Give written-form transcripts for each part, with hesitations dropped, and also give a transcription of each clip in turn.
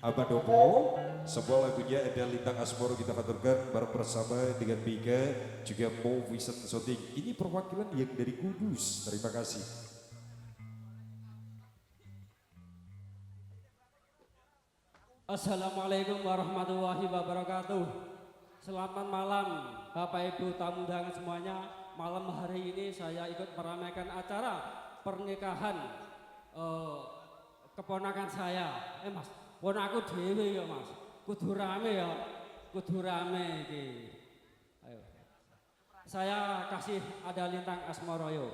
Abadopo, sebuah lagunya ada Lintang Asmoro kita aturkan bareng bersama dengan Mika juga Mo Vincent Soting. Ini perwakilan yang dari Kudus. Terima kasih. Assalamualaikum warahmatullahi wabarakatuh. Selamat malam Bapak Ibu tamu undangan semuanya. Malam hari ini saya ikut meramaikan acara pernikahan keponakan saya. Mas, ponaku dewe ya Mas. Kudu rame ya. Kudu rame iki. Ayo. Saya kasih ada Lintang Asmoro yo.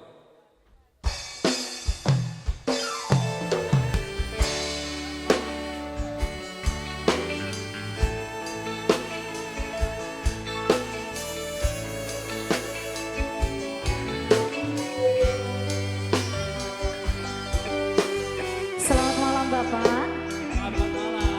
Selamat malam Bapak. Selamat malam.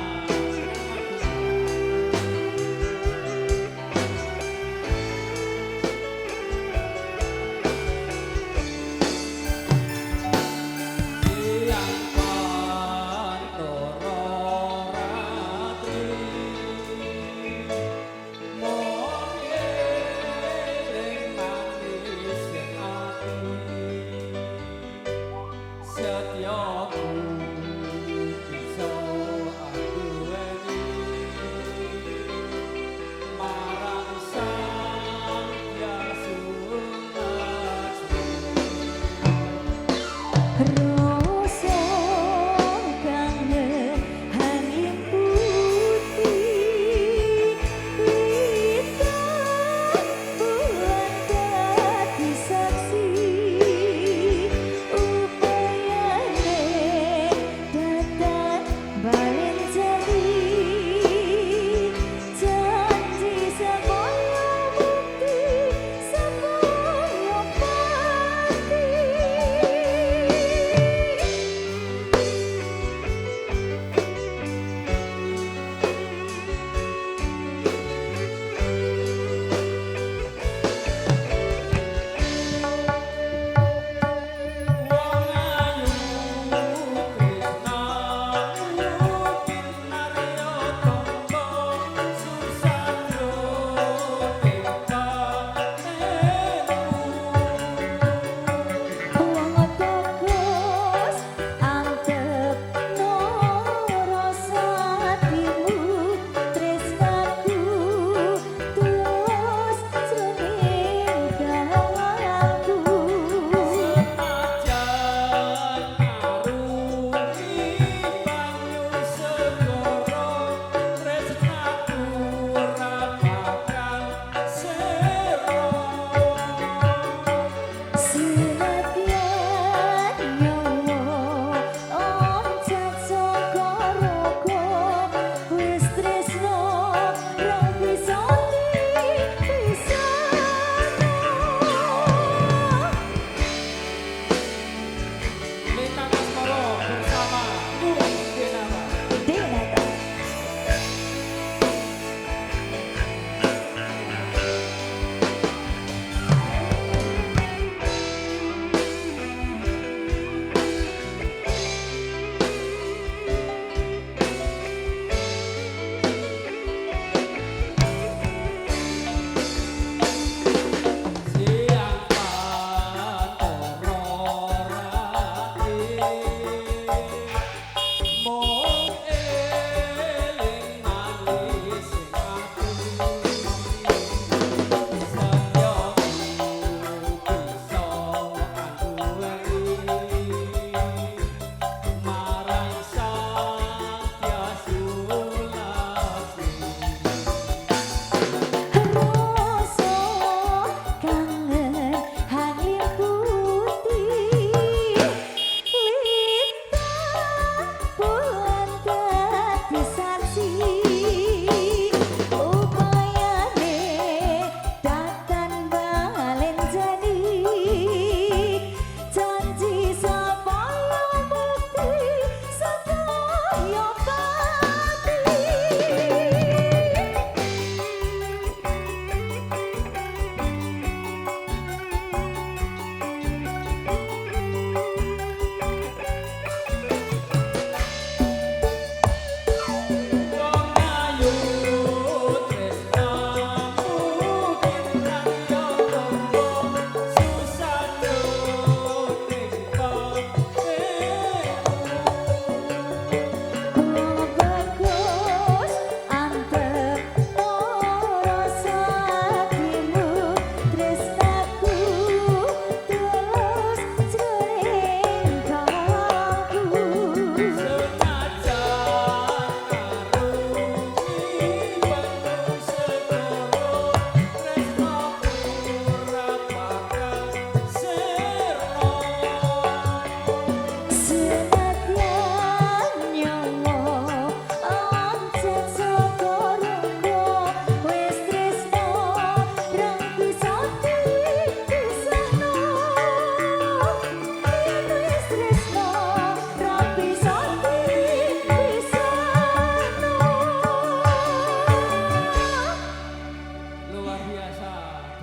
biasa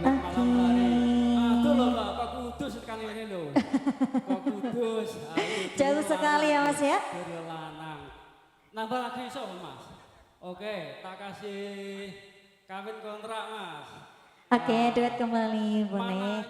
duit malam hari. Aduh loh Mbak, kok kudus sekali ini loh. Kok kudus. Jauh sekali ya Mas ya. Dari lanang. Nambah lagi iso Mas. Oke, tak kasih kawin kontrak Mas. Oke, duet kembali boleh. Mana